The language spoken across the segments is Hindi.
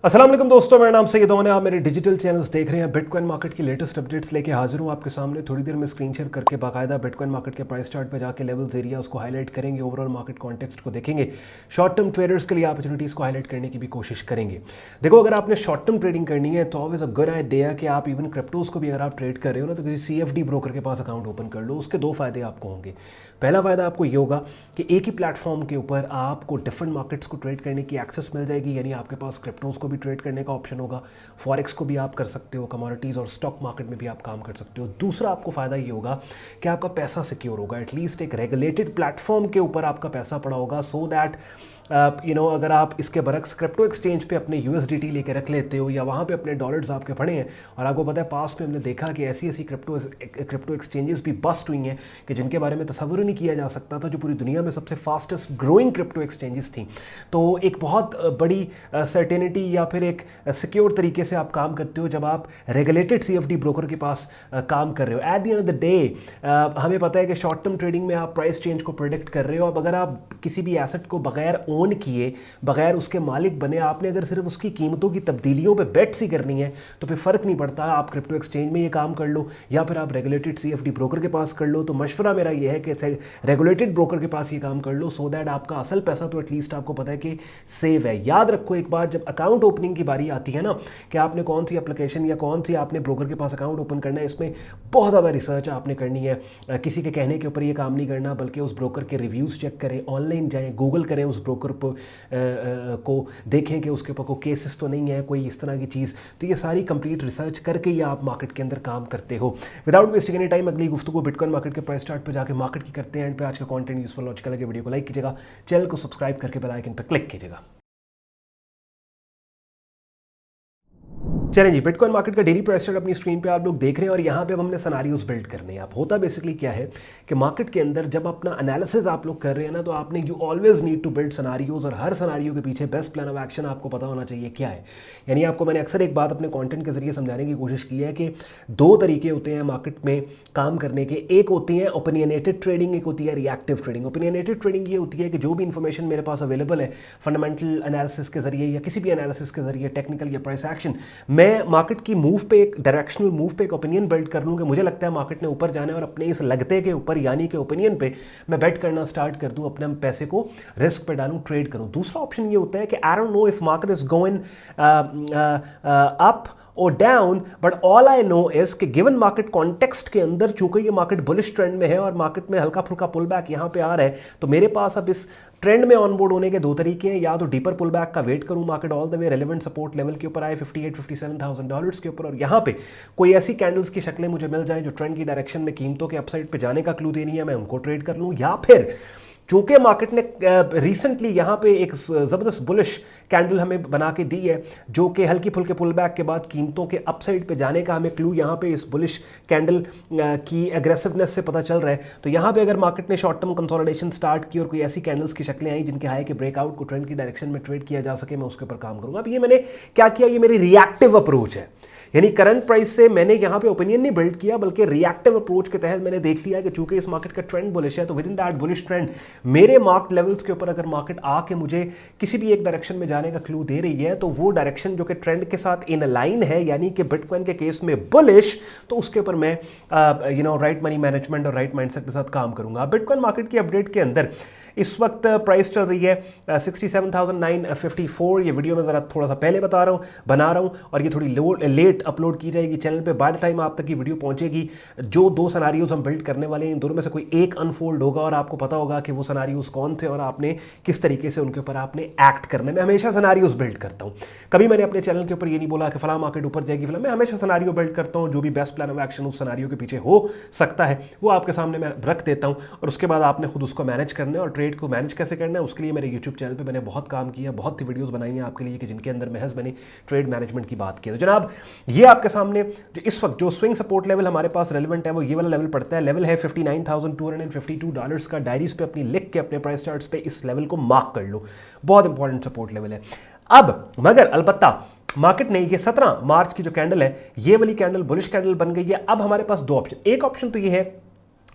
अस्सलाम वालेकुम दोस्तों, मेरा नाम सैयद ओमन है। आप मेरे डिजिटल चैनल्स देख रहे हैं। बिटकॉइन मार्केट की लेटेस्ट अपडेट्स लेके हाजिर हूँ आपके सामने। थोड़ी देर में स्क्रीन शेयर करके बाकायदा बिटकॉइन मार्केट के प्राइस चार्ट पे जाके लेवल्स एरियाज को हाईलाइट करेंगे, ओवरऑल मार्केट कॉन्टेक्स्ट को देखेंगे, शॉर्ट टर्म ट्रेडर्स के लिए अपॉर्चुनिटीज़ को हाईलाइट करने की भी कोशिश करेंगे। देखो, अगर आपने शॉर्ट टर्म ट्रेडिंग करनी है तो ऑलवेज अ गुड आइडिया कि आप इवन क्रिप्टोज़ को भी अगर आप ट्रेड कर रहे हो ना तो किसी CFD ब्रोकर के पास अकाउंट ओपन कर लो। उसके दो फायदे आपको होंगे। पहला फ़ायदा आपको ये होगा कि एक ही प्लेटफॉर्म के ऊपर आपको डिफरेंट मार्केट्स को ट्रेड करने की एक्सेस मिल जाएगी, यानी आपके पास क्रिप्टोज़ को भी ट्रेड करने का ऑप्शन होगा, फॉरेक्स को भी आप कर सकते हो, कमोडिटीज़ और स्टॉक मार्केट में भी आप काम कर सकते हो। दूसरा आपको फ़ायदा ये होगा कि आपका पैसा सिक्योर होगा, एटलीस्ट एक रेगुलेटेड प्लेटफॉर्म के ऊपर आपका पैसा पड़ा होगा, सो दैट अगर आप इसके बरक्स क्रिप्टो एक्सचेंज पे अपने USDT लेके रख लेते हो या वहाँ पे अपने डॉलर्स आपके पड़े हैं, और आपको पता है पास्ट में हमने देखा कि ऐसी ऐसी क्रिप्टो एक्सचेंजेस भी बस्ट हुई हैं कि जिनके बारे में तस्वुर नहीं किया जा सकता था, जो पूरी दुनिया में सबसे फास्टेस्ट ग्रोइंग क्रिप्टो एक्सचेंजेस थी। तो एक बहुत बड़ी सर्टेनिटी या फिर एक सिक्योर तरीके से आप काम करते हो जब आप रेगुलेटेड CFD ब्रोकर के पास काम कर रहे हो। At the end of the day हमें पता है कि शॉर्ट टर्म ट्रेडिंग में आप प्राइस चेंज को प्रेडिक्ट कर रहे हो। अब अगर आप किसी भी एसेट को बगैर ओन किए, बगैर उसके मालिक बने, आपने अगर सिर्फ उसकी कीमतों की तब्दीलियों पे बेट्स ही करनी है तो फिर फ़र्क नहीं पड़ता आप क्रिप्टो एक्सचेंज में ये काम कर लो या फिर आप रेगुलेटेड CFD ब्रोकर के पास कर लो। तो मशवरा मेरा ये है कि रेगुलेटेड ब्रोकर के पास ये काम कर लो, सो दैट आपका असल पैसा तो एटलीस्ट आपको पता है कि सेव है। याद रखो, एक बार जब अकाउंट ओपनिंग की बारी आती है ना कि आपने कौन सी एप्लीकेशन या कौन सी आपने ब्रोकर के पास अकाउंट ओपन करना है, इसमें बहुत ज़्यादा रिसर्च आपने करनी है। किसी के कहने के ऊपर ये काम नहीं करना, बल्कि उस ब्रोकर के रिव्यूज़ चेक करें, ऑनलाइन जाएं, गूगल करें, उस ब्रोकर को देखें कि उसके ऊपर कोई केसेस तो नहीं है, कोई इस तरह की चीज़। तो ये सारी कंप्लीट रिसर्च करके ही आप मार्केट के अंदर काम करते हो। विदाउट वेस्टिंग एनी टाइम अगली गुफ्तगू बिटकॉइन मार्केट के प्राइस चार्ट पर जाकर मार्केट की करते हैं। एंड पे आज का कंटेंट यूजफुल लॉजिकल लगे, वीडियो को लाइक कीजिएगा, चैनल को सब्सक्राइब करके बेल आइकन पर क्लिक कीजिएगा। चलें जी, बिटकॉइन मार्केट का डेली प्राइस चार्ट अपनी स्क्रीन पे आप लोग देख रहे हैं और यहाँ पे अब हमने सिनेरियोज बिल्ड करने हैं। अब होता बेसिकली क्या है कि मार्केट के अंदर जब अपना एनालिसिस आप लोग कर रहे हैं ना, तो आपने you always need to build scenarios, और हर सिनेरियो के पीछे बेस्ट प्लान ऑफ एक्शन आपको पता होना चाहिए क्या है। यानी आपको मैंने अक्सर एक बात अपने कॉन्टेंट के जरिए समझाने की कोशिश की है कि दो तरीके होते हैं मार्केट में काम करने के। एक होती है ओपिनियनेटेड ट्रेडिंग, एक होती है रिएक्टिव ट्रेडिंग। ओपिनियनेटेड ट्रेडिंग ये होती है कि जो भी इंफॉर्मेशन मेरे पास अवेलेबल है फंडामेंटल एनालिसिस के जरिए या किसी भी एनालिसिस के जरिए, टेक्निकल या प्राइस एक्शन, मैं मार्केट की मूव पे, एक डायरेक्शनल मूव पे एक ओपिनियन बिल्ड कर लूँ कि मुझे लगता है मार्केट ने ऊपर जाना है, और अपने इस लगते के ऊपर यानी कि ओपिनियन पे मैं बेट करना स्टार्ट कर दूँ, अपने पैसे को रिस्क पे डालूँ, ट्रेड करूँ। दूसरा ऑप्शन ये होता है कि I don't know if market is going up और down, but all I know is कि गिवन मार्केट कॉन्टेक्स्ट के अंदर चूंकि ये मार्केट बुलिश ट्रेंड में है और मार्केट में हल्का फुल्का पुल बैक यहाँ पे आ रहा है, तो मेरे पास अब इस ट्रेंड में ऑनबोर्ड होने के दो तरीके हैं। या तो डीपर पुल बैक का वेट करूं, market all the way relevant support level के ऊपर आए $58,000-57,000 के ऊपर, और यहाँ पे कोई ऐसी कैंडल्स की शक्लें मुझे मिल जाएं जो ट्रेंड की डायरेक्शन में कीमतों के अपसाइड पे जाने का क्लू दे रही है, मैं उनको ट्रेड कर लूँ। या फिर चूंकि मार्केट ने रिसेंटली यहाँ पे एक ज़बरदस्त बुलिश कैंडल हमें बना के दी है, जो कि हल्की फुल्के पुल बैक के बाद कीमतों के अपसाइड पे जाने का हमें क्लू यहाँ पे इस बुलिश कैंडल की एग्रेसिवनेस से पता चल रहा है। तो यहाँ पे अगर मार्केट ने शॉर्ट टर्म कंसोलिडेशन स्टार्ट की और कोई ऐसी कैंडल्स की शक्लें आई जिनके हाई के ब्रेकआउट को ट्रेंड की डायरेक्शन में ट्रेड किया जा सके, मैं उसके ऊपर काम करूँगा। अब ये मैंने क्या किया, ये मेरी रिएक्टिव अप्रोच है। यानी करंट प्राइस से मैंने यहाँ पे ओपिनियन नहीं बिल्ड किया, बल्कि रिएक्टिव अप्रोच के तहत मैंने देख लिया कि चूंकि इस मार्केट का ट्रेंड बुलिश है, तो with in that bullish trend मेरे मार्क्ड लेवल्स के ऊपर अगर मार्केट आके मुझे किसी भी एक डायरेक्शन में जाने का क्लू दे रही है, तो वो डायरेक्शन जो कि ट्रेंड के साथ इन लाइन है, यानी कि बिटकॉइन के केस में बुलिश, तो उसके ऊपर मैं राइट मनी मैनेजमेंट और राइट माइंडसेट के साथ काम करूंगा। बिटकॉइन मार्केट की अपडेट के अंदर इस वक्त प्राइस चल रही है 67,954। ये वीडियो में ज़रा थोड़ा सा पहले बना रहा हूँ और ये थोड़ी लेट अपलोड की जाएगी चैनल पे। बाय द टाइम आप तक ये वीडियो पहुंचेगी, जो दो सिनेरियोज हम बिल्ड करने वाले हैं, इन दोनों में से कोई एक अनफोल्ड होगा और आपको पता होगा कि वो सिनेरियोज कौन थे और आपने किस तरीके से उनके ऊपर आपने एक्ट करना है। मैं हमेशा सिनेरियोज बिल्ड करता हूँ, कभी मैंने अपने चैनल के ऊपर ये नहीं बोला कि फला मार्केट ऊपर जाएगी फला। मैं हमेशा सिनेरियो बिल्ड करता हूँ, जो भी बेस्ट प्लान ऑफ एक्शन उस सिनेरियो के पीछे हो सकता है वो आपके सामने मैं रख देता हूँ, और उसके बाद आपने खुद उसको मैनेज करना है। और ट्रेड को मैनेज कैसे करना है उसके लिए मेरे यूट्यूब चैनल पर मैंने बहुत काम किया, बहुत सी वीडियोज़ बनाई हैं आपके लिए कि जिनके अंदर महज मैंने ट्रेड मैनेजमेंट की बात की। तो जनाब, ये आपके सामने जो इस वक्त जो स्विंग सपोर्ट लेवल हमारे पास रेलेवेंट है वो ये वाला लेवल पड़ता है। लेवल है $59,252 का। डायरीज पे अपनी लिख के अपने प्राइस चार्ट्स पे इस लेवल को मार्क कर लो, बहुत इंपॉर्टेंट सपोर्ट लेवल है। अब मगर अलबत्ता मार्केट ने ये 17 मार्च की जो कैंडल है, ये वाली कैंडल बुलिश कैंडल बन गई है। अब हमारे पास दो ऑप्शन, एक ऑप्शन तो ये है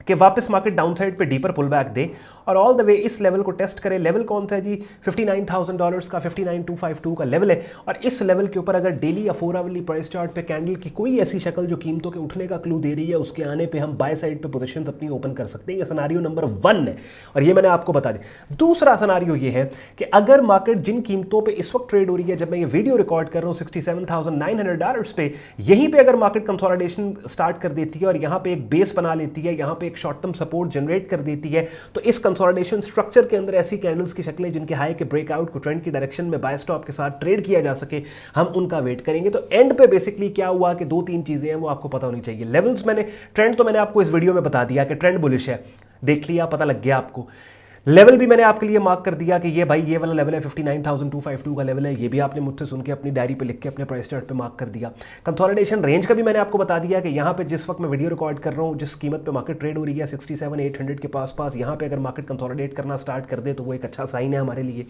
कि वापस मार्केट डाउन साइड पे डीपर पुल बैक दे और ऑल द वे इस लेवल को टेस्ट करे। लेवल कौन सा है जी? $59,000 का 59252 का लेवल है। और इस लेवल के ऊपर अगर डेली या 4 आवरली प्राइस चार्ट पे कैंडल की कोई ऐसी शक्ल जो कीमतों के उठने का क्लू दे रही है, उसके आने पे हम बाय साइड पे पोजीशंस अपनी ओपन कर सकते हैं। ये सिनेरियो नंबर 1 है और ये मैंने आपको बता दिया। दूसरा सिनेरियो ये है कि अगर मार्केट जिन कीमतों पे इस वक्त ट्रेड हो रही है, जब मैं ये वीडियो रिकॉर्ड कर रहा हूं $67,900 पे, यहीं पे अगर मार्केट कंसोलिडेशन स्टार्ट कर देती है और यहां पे एक बेस बना लेती है, यहां पे एक शॉर्ट टर्म सपोर्ट जनरेट कर देती है, तो इस कंसोलिडेशन स्ट्रक्चर के अंदर ऐसी कैंडल्स की शक्लें जिनके हाई के ब्रेकआउट को ट्रेंड की डायरेक्शन में बाय स्टॉप के साथ ट्रेड किया जा सके, हम उनका वेट करेंगे। तो एंड पे बेसिकली क्या हुआ कि 2-3 चीजें हैं वो आपको पता होनी चाहिए। लेवल्स मैंने, ट्रेंड तो मैंने आपको इस वीडियो में बता दिया कि ट्रेंड बुलिश है, देख लिया, पता लग गया आपको। लेवल भी मैंने आपके लिए मार्क कर दिया कि ये भाई ये वाला लेवल है, 59,252 का लेवल है, ये भी आपने मुझसे सुन के अपनी डायरी पे लिख के अपने प्राइस चार्ट पे मार्क कर दिया। कंसोलिडेशन रेंज का भी मैंने आपको बता दिया कि यहाँ पे जिस वक्त मैं वीडियो रिकॉर्ड कर रहा हूँ, जिस कीमत पे मार्केट ट्रेड हो रही है 67,800 के पास, यहाँ पे अगर मार्केट कंसोलिडेट करना स्टार्ट कर दे तो वो एक अच्छा साइन है हमारे लिए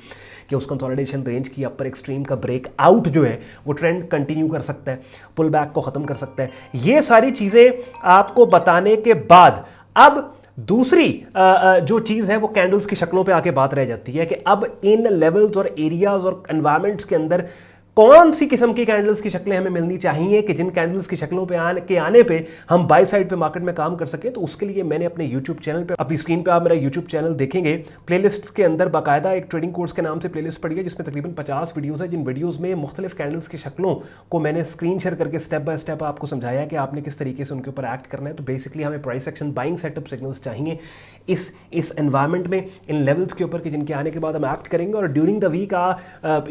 कि उस कंसोलिडेशन रेंज की अपर एक्सट्रीम का ब्रेक आउट जो है वो ट्रेंड कंटिन्यू कर सकता है, पुल बैक को खत्म कर सकता है। ये सारी चीज़ें आपको बताने के बाद अब दूसरी जो चीज़ है वो कैंडल्स की शक्लों पे आके बात रह जाती है कि अब इन लेवल्स और एरियाज और एनवायरमेंट्स के अंदर कौन सी किस्म की कैंडल्स की शक्लें हमें मिलनी चाहिए कि जिन कैंडल्स की शक्लों पे आने पे हम बाय साइड पे मार्केट में काम कर सकें। तो उसके लिए मैंने अपने यूट्यूब चैनल पे, अपनी स्क्रीन पे आप मेरा यूट्यूब चैनल देखेंगे, प्लेलिस्ट्स के अंदर बाकायदा एक ट्रेडिंग कोर्स के नाम से प्लेलिस्ट पड़ी है जिसमें तकरीबन 50 वीडियोज़ है, जिन वीडियोज़ में मुख्तलिफ कैंडल्स की शक्लों को मैंने स्क्रीन शेयर करके स्टेप बाय स्टेप आपको समझाया कि आपने किस तरीके से उनके ऊपर एक्ट करना है। तो बेसिकली हमें price action buying setup signals चाहिए इस एनवायरमेंट में, इन लेवल्स के ऊपर कि जिनके आने के बाद हम एक्ट करेंगे। और ड्यूरिंग द वीक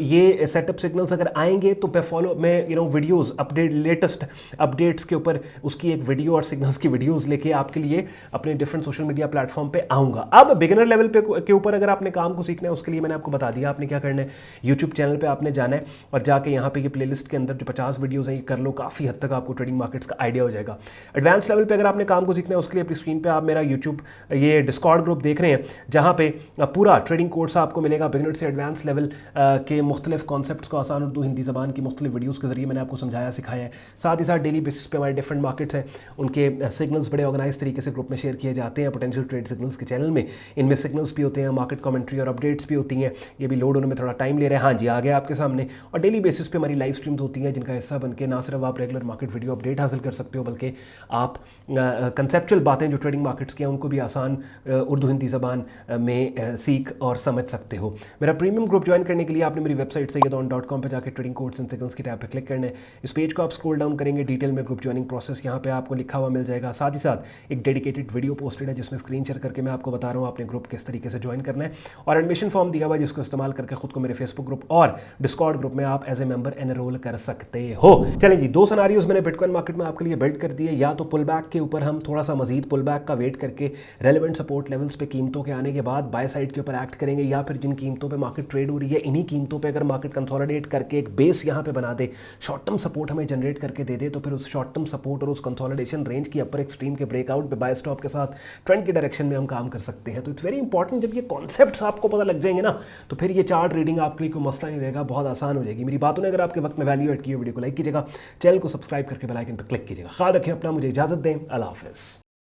ये सेटअप सिग्नल्स अगर आएंगे तो फॉलो मैं वीडियोस अपडेट, लेटेस्ट अपडेट्स के ऊपर उसकी एक वीडियो और सिग्नल्स की वीडियोस लेके आपके लिए अपने डिफरेंट सोशल मीडिया प्लेटफॉर्म पे आऊँगा। अब बिगिनर लेवल पे के ऊपर अगर आपने काम को सीखना है, उसके लिए मैंने आपको बता दिया आपने क्या करना है। यूट्यूब चैनल पे आपने जाना है और जाके यहाँ पे ये प्लेलिस्ट के अंदर जो 50 वीडियोज़ हैं ये कर लो, काफ़ी हद तक आपको ट्रेडिंग मार्केट्स का आइडिया हो जाएगा। एडवांस लेवल पर अगर आपने काम को सीखना है, उसके लिए अपनी स्क्रीन पर आप मेरा यूट्यूब ये डिस्कॉर्ड ग्रुप देख रहे हैं, जहाँ पे पूरा ट्रेडिंग कोर्स आपको मिलेगा बिगिनर से एडवांस लेवल के मुख्तलिफ कॉन्सेप्ट्स को आसान उर्दू हिंदी ज़बान की मुख्तलिफ वीडियोज़ के जरिए मैंने आपको समझाया सिखाया है। साथ ही साथ डेली बेसिस पे हमारे डिफरेंट मार्केट्स हैं, उनके सिग्नल्स बड़े ऑर्गेनाइज तरीके से ग्रुप में शेयर किए जाते हैं पोटेंशियल ट्रेड सिग्नल्स के चैनल में। इनमें सिग्नल्स भी होते हैं, मार्केट कमेंट्री और अपडेट्स भी होती हैं। ये भी लोड होने में थोड़ा टाइम ले रहे हैं, हाँ जी आ गया आपके सामने। और डेली बेसिस पे हमारी लाइव स्ट्रीम्स होती हैं जिनका हिस्सा बनके ना सिर्फ आप रेगुलर मार्केट वीडियो अपडेट हासिल कर सकते हो, बल्कि आप कंसेप्चुअल बातें जो ट्रेडिंग मार्केट्स की हैं उनको भी आसान उर्दू हिंदी ज़बान में सीख और समझ सकते हो। मेरा प्रीमियम ग्रुप ज्वाइन करने के लिए आपने मेरी वेबसाइट sayyadon.com पर जाकर ट्रेडिंग कोड्स एंड सिग्नल्स की टैब पर क्लिक करना है। इस पेज को आप स्क्रॉल डाउन करेंगे, डिटेल में ग्रुप ज्वाइनिंग प्रोसेस यहाँ पे आपको लिखा हुआ मिल जाएगा। साथ ही साथ एक डेडिकेटेड वीडियो पोस्टेड है जिसमें स्क्रीन शेयर करके मैं आपको बता रहा हूँ आपने ग्रुप किस तरीके से ज्वाइन करना है, और एडमिशन फॉर्म दिया हुआ है जिसको इस्तेमाल करके खुद को मेरे फेसबुक ग्रुप और डिस्कॉर्ड ग्रुप में आप एज ए मेंबर एनरोल कर सकते हो। चलें जी, 2 सिनेरियोज मैंने बिटकॉइन मार्केट में आपके लिए बिल्ड कर दिए। या तो पुल बैक के ऊपर हम थोड़ा सा मजीद पुल बैक का वेट करके रेलेवेंट सपोर्ट लेवल्स पे कीमतों के आने के बाद बाय साइड के ऊपर एक्ट करेंगे, या फिर जिन कीमतों पे मार्केट ट्रेड हो रही है इन्हीं कीमतों पे अगर मार्केट कंसोलिडेट करके एक बेस यहाँ पे बना दे, शॉर्ट टर्म सपोर्ट हमें जनरेट करके दे दे, तो फिर उस शॉर्ट टर्म सपोर्ट और उस कंसोलिडेशन रेंज की अपर एक्सट्रीम के ब्रेकआउट पे बाय स्टॉप के साथ ट्रेंड की डायरेक्शन में हम काम कर सकते हैं। तो इट्स वेरी इंपॉर्टेंट, जब ये कॉन्सेप्ट्स आपको पता लग जाएंगे ना तो फिर ये चार्ट रीडिंग आपके लिए कोई मसला नहीं रहेगा, बहुत आसान हो जाएगी। मेरी बातों ने अगर आपके वक्त में वैल्यू ऐड की, वीडियो को लाइक कीजिएगा, चैनल को सब्सक्राइब करके बेल आइकन पर क्लिक कीजिएगा। ख्याल रखें अपना, मुझे इजाजत दें, अल्लाह हाफिज़।